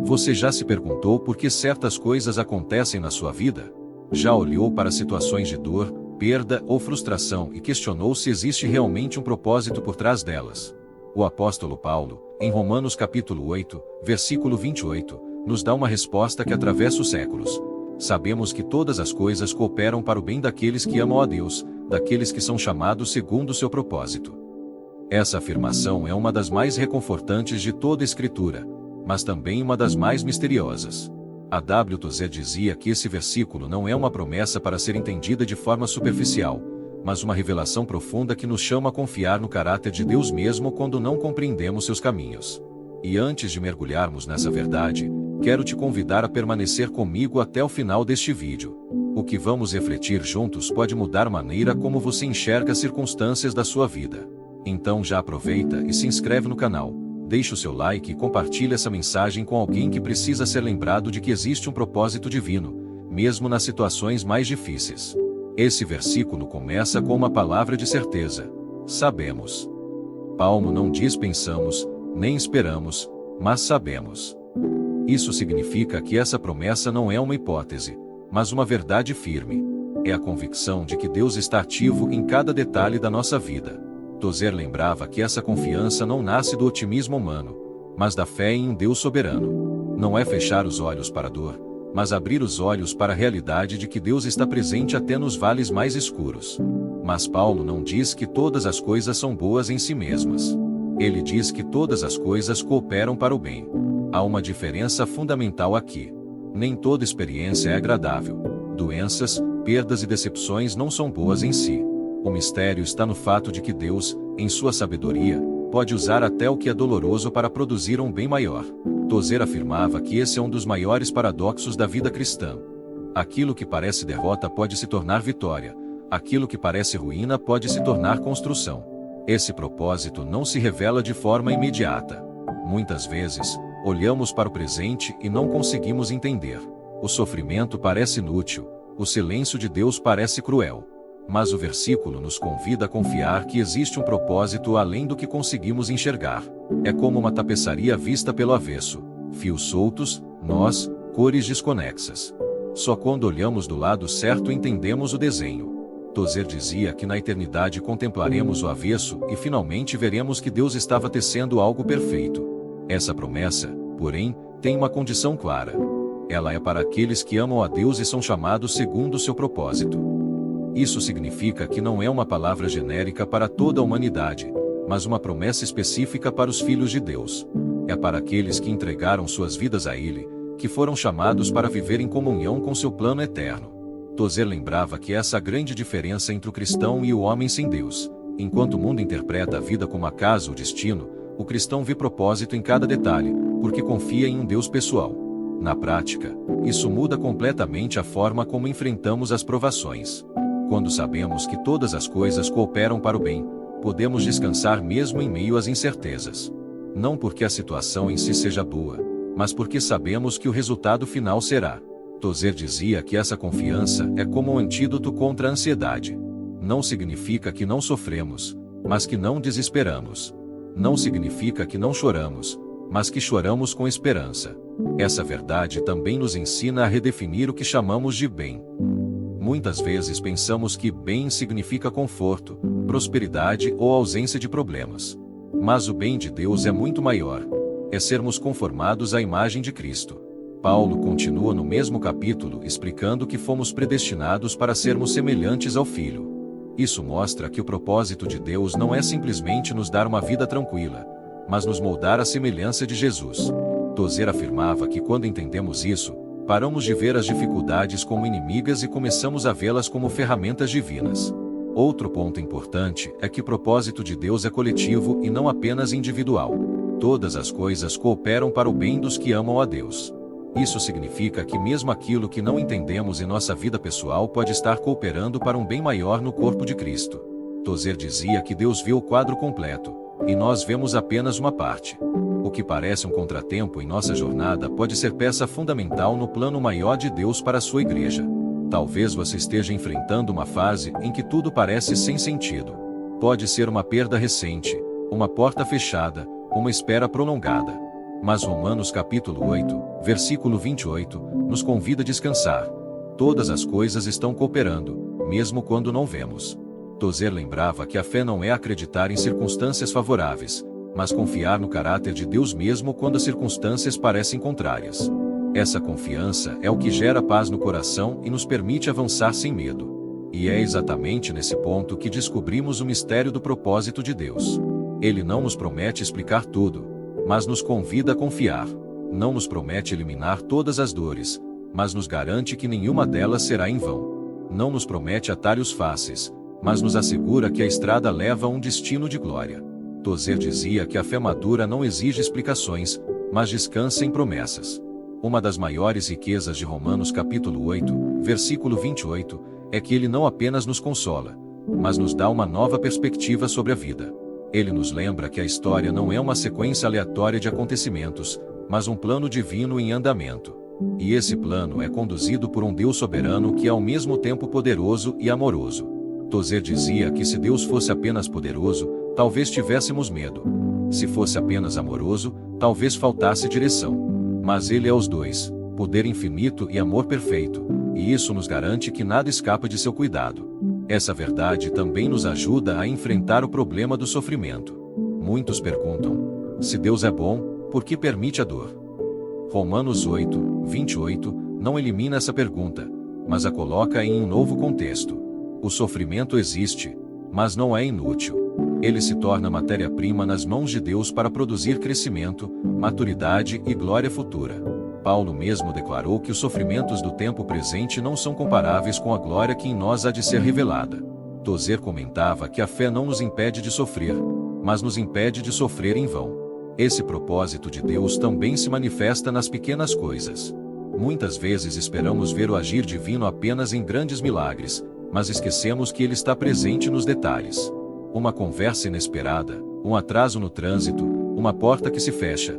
Você já se perguntou por que certas coisas acontecem na sua vida? Já olhou para situações de dor, perda ou frustração e questionou se existe realmente um propósito por trás delas? O apóstolo Paulo, em Romanos capítulo 8, versículo 28, nos dá uma resposta que atravessa os séculos. Sabemos que todas as coisas cooperam para o bem daqueles que amam a Deus, daqueles que são chamados segundo o seu propósito. Essa afirmação é uma das mais reconfortantes de toda a Escritura, mas também uma das mais misteriosas. A W. Tozer dizia que esse versículo não é uma promessa para ser entendida de forma superficial, mas uma revelação profunda que nos chama a confiar no caráter de Deus mesmo quando não compreendemos seus caminhos. E antes de mergulharmos nessa verdade, quero te convidar a permanecer comigo até o final deste vídeo. O que vamos refletir juntos pode mudar a maneira como você enxerga as circunstâncias da sua vida. Então já aproveita e se inscreve no canal, deixe o seu like e compartilhe essa mensagem com alguém que precisa ser lembrado de que existe um propósito divino, mesmo nas situações mais difíceis. Esse versículo começa com uma palavra de certeza: sabemos. Paulo não diz pensamos, nem esperamos, mas sabemos. Isso significa que essa promessa não é uma hipótese, mas uma verdade firme. É a convicção de que Deus está ativo em cada detalhe da nossa vida. Tozer lembrava que essa confiança não nasce do otimismo humano, mas da fé em um Deus soberano. Não é fechar os olhos para a dor, mas abrir os olhos para a realidade de que Deus está presente até nos vales mais escuros. Mas Paulo não diz que todas as coisas são boas em si mesmas. Ele diz que todas as coisas cooperam para o bem. Há uma diferença fundamental aqui. Nem toda experiência é agradável. Doenças, perdas e decepções não são boas em si. O mistério está no fato de que Deus, em sua sabedoria, pode usar até o que é doloroso para produzir um bem maior. Tozer afirmava que esse é um dos maiores paradoxos da vida cristã. Aquilo que parece derrota pode se tornar vitória. Aquilo que parece ruína pode se tornar construção. Esse propósito não se revela de forma imediata. Muitas vezes, olhamos para o presente e não conseguimos entender. O sofrimento parece inútil, o silêncio de Deus parece cruel. Mas o versículo nos convida a confiar que existe um propósito além do que conseguimos enxergar. É como uma tapeçaria vista pelo avesso: fios soltos, nós, cores desconexas. Só quando olhamos do lado certo entendemos o desenho. Tozer dizia que na eternidade contemplaremos o avesso e finalmente veremos que Deus estava tecendo algo perfeito. Essa promessa, porém, tem uma condição clara. Ela é para aqueles que amam a Deus e são chamados segundo o seu propósito. Isso significa que não é uma palavra genérica para toda a humanidade, mas uma promessa específica para os filhos de Deus. É para aqueles que entregaram suas vidas a Ele, que foram chamados para viver em comunhão com seu plano eterno. Tozer lembrava que essa grande diferença entre o cristão e o homem sem Deus. Enquanto o mundo interpreta a vida como acaso ou destino, o cristão vê propósito em cada detalhe, porque confia em um Deus pessoal. Na prática, isso muda completamente a forma como enfrentamos as provações. Quando sabemos que todas as coisas cooperam para o bem, podemos descansar mesmo em meio às incertezas. Não porque a situação em si seja boa, mas porque sabemos que o resultado final será. Tozer dizia que essa confiança é como um antídoto contra a ansiedade. Não significa que não sofremos, mas que não desesperamos. Não significa que não choramos, mas que choramos com esperança. Essa verdade também nos ensina a redefinir o que chamamos de bem. Muitas vezes pensamos que bem significa conforto, prosperidade ou ausência de problemas. Mas o bem de Deus é muito maior. É sermos conformados à imagem de Cristo. Paulo continua no mesmo capítulo explicando que fomos predestinados para sermos semelhantes ao Filho. Isso mostra que o propósito de Deus não é simplesmente nos dar uma vida tranquila, mas nos moldar à semelhança de Jesus. Tozer afirmava que quando entendemos isso, paramos de ver as dificuldades como inimigas e começamos a vê-las como ferramentas divinas. Outro ponto importante é que o propósito de Deus é coletivo e não apenas individual. Todas as coisas cooperam para o bem dos que amam a Deus. Isso significa que mesmo aquilo que não entendemos em nossa vida pessoal pode estar cooperando para um bem maior no corpo de Cristo. Tozer dizia que Deus vê o quadro completo, e nós vemos apenas uma parte. O que parece um contratempo em nossa jornada pode ser peça fundamental no plano maior de Deus para a sua igreja. Talvez você esteja enfrentando uma fase em que tudo parece sem sentido. Pode ser uma perda recente, uma porta fechada, uma espera prolongada. Mas Romanos capítulo 8, versículo 28, nos convida a descansar. Todas as coisas estão cooperando, mesmo quando não vemos. Tozer lembrava que a fé não é acreditar em circunstâncias favoráveis, mas confiar no caráter de Deus mesmo quando as circunstâncias parecem contrárias. Essa confiança é o que gera paz no coração e nos permite avançar sem medo. E é exatamente nesse ponto que descobrimos o mistério do propósito de Deus. Ele não nos promete explicar tudo, mas nos convida a confiar. Não nos promete eliminar todas as dores, mas nos garante que nenhuma delas será em vão. Não nos promete atalhos fáceis, mas nos assegura que a estrada leva a um destino de glória. Tozer dizia que a fé madura não exige explicações, mas descansa em promessas. Uma das maiores riquezas de Romanos capítulo 8, versículo 28, é que ele não apenas nos consola, mas nos dá uma nova perspectiva sobre a vida. Ele nos lembra que a história não é uma sequência aleatória de acontecimentos, mas um plano divino em andamento. E esse plano é conduzido por um Deus soberano que é ao mesmo tempo poderoso e amoroso. Tozer dizia que se Deus fosse apenas poderoso, talvez tivéssemos medo. Se fosse apenas amoroso, talvez faltasse direção. Mas ele é os dois, poder infinito e amor perfeito, e isso nos garante que nada escapa de seu cuidado. Essa verdade também nos ajuda a enfrentar o problema do sofrimento. Muitos perguntam: se Deus é bom, por que permite a dor? Romanos 8, 28, não elimina essa pergunta, mas a coloca em um novo contexto. O sofrimento existe, mas não é inútil. Ele se torna matéria-prima nas mãos de Deus para produzir crescimento, maturidade e glória futura. Paulo mesmo declarou que os sofrimentos do tempo presente não são comparáveis com a glória que em nós há de ser revelada. Tozer comentava que a fé não nos impede de sofrer, mas nos impede de sofrer em vão. Esse propósito de Deus também se manifesta nas pequenas coisas. Muitas vezes esperamos ver o agir divino apenas em grandes milagres, mas esquecemos que ele está presente nos detalhes. Uma conversa inesperada, um atraso no trânsito, uma porta que se fecha.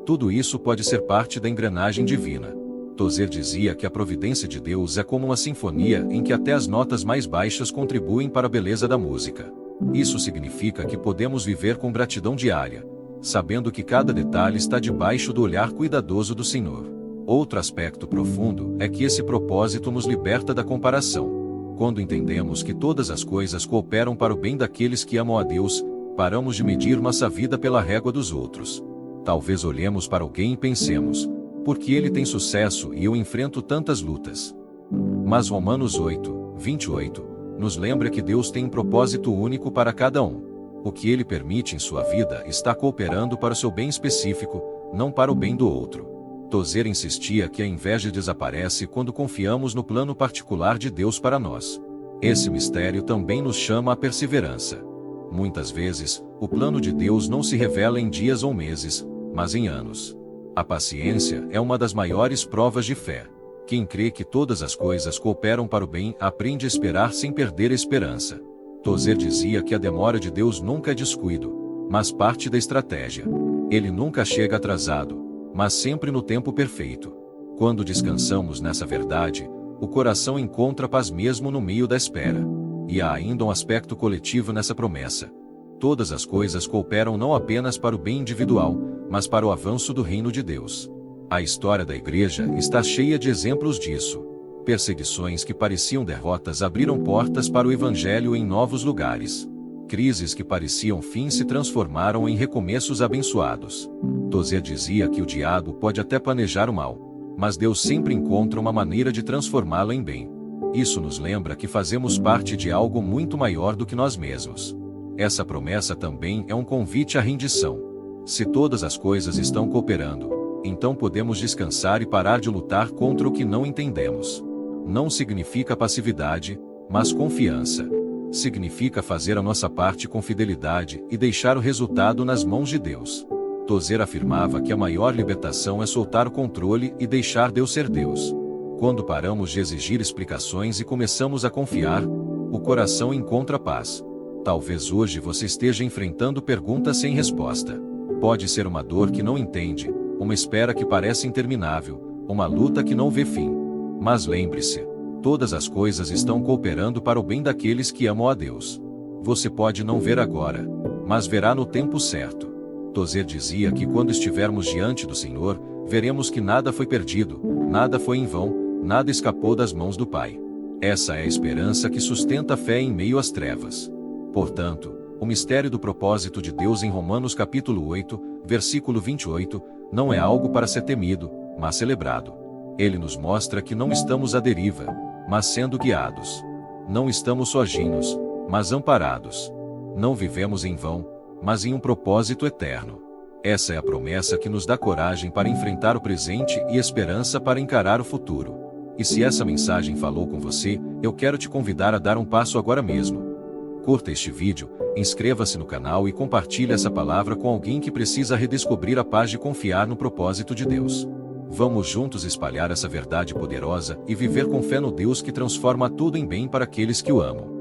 Tudo isso pode ser parte da engrenagem divina. Tozer dizia que a providência de Deus é como uma sinfonia em que até as notas mais baixas contribuem para a beleza da música. Isso significa que podemos viver com gratidão diária, sabendo que cada detalhe está debaixo do olhar cuidadoso do Senhor. Outro aspecto profundo é que esse propósito nos liberta da comparação. Quando entendemos que todas as coisas cooperam para o bem daqueles que amam a Deus, paramos de medir nossa vida pela régua dos outros. Talvez olhemos para alguém e pensemos: por que ele tem sucesso e eu enfrento tantas lutas? Mas Romanos 8, 28, nos lembra que Deus tem um propósito único para cada um. O que ele permite em sua vida está cooperando para o seu bem específico, não para o bem do outro. Tozer insistia que a inveja desaparece quando confiamos no plano particular de Deus para nós. Esse mistério também nos chama à perseverança. Muitas vezes, o plano de Deus não se revela em dias ou meses, mas em anos. A paciência é uma das maiores provas de fé. Quem crê que todas as coisas cooperam para o bem aprende a esperar sem perder a esperança. Tozer dizia que a demora de Deus nunca é descuido, mas parte da estratégia. Ele nunca chega atrasado, mas sempre no tempo perfeito. Quando descansamos nessa verdade, o coração encontra paz mesmo no meio da espera. E há ainda um aspecto coletivo nessa promessa. Todas as coisas cooperam não apenas para o bem individual, mas para o avanço do reino de Deus. A história da igreja está cheia de exemplos disso. Perseguições que pareciam derrotas abriram portas para o evangelho em novos lugares. Crises que pareciam fim se transformaram em recomeços abençoados. Tozer dizia que o diabo pode até planejar o mal, mas Deus sempre encontra uma maneira de transformá-lo em bem. Isso nos lembra que fazemos parte de algo muito maior do que nós mesmos. Essa promessa também é um convite à rendição. Se todas as coisas estão cooperando, então podemos descansar e parar de lutar contra o que não entendemos. Não significa passividade, mas confiança. Significa fazer a nossa parte com fidelidade e deixar o resultado nas mãos de Deus. Tozer afirmava que a maior libertação é soltar o controle e deixar Deus ser Deus. Quando paramos de exigir explicações e começamos a confiar, o coração encontra paz. Talvez hoje você esteja enfrentando perguntas sem resposta. Pode ser uma dor que não entende, uma espera que parece interminável, uma luta que não vê fim. Mas lembre-se, todas as coisas estão cooperando para o bem daqueles que amam a Deus. Você pode não ver agora, mas verá no tempo certo. Tozer dizia que quando estivermos diante do Senhor, veremos que nada foi perdido, nada foi em vão, nada escapou das mãos do Pai. Essa é a esperança que sustenta a fé em meio às trevas. Portanto, o mistério do propósito de Deus em Romanos capítulo 8, versículo 28, não é algo para ser temido, mas celebrado. Ele nos mostra que não estamos à deriva, mas sendo guiados. Não estamos sozinhos, mas amparados. Não vivemos em vão, mas em um propósito eterno. Essa é a promessa que nos dá coragem para enfrentar o presente e esperança para encarar o futuro. E se essa mensagem falou com você, eu quero te convidar a dar um passo agora mesmo. Curta este vídeo, inscreva-se no canal e compartilhe essa palavra com alguém que precisa redescobrir a paz de confiar no propósito de Deus. Vamos juntos espalhar essa verdade poderosa e viver com fé no Deus que transforma tudo em bem para aqueles que o amam.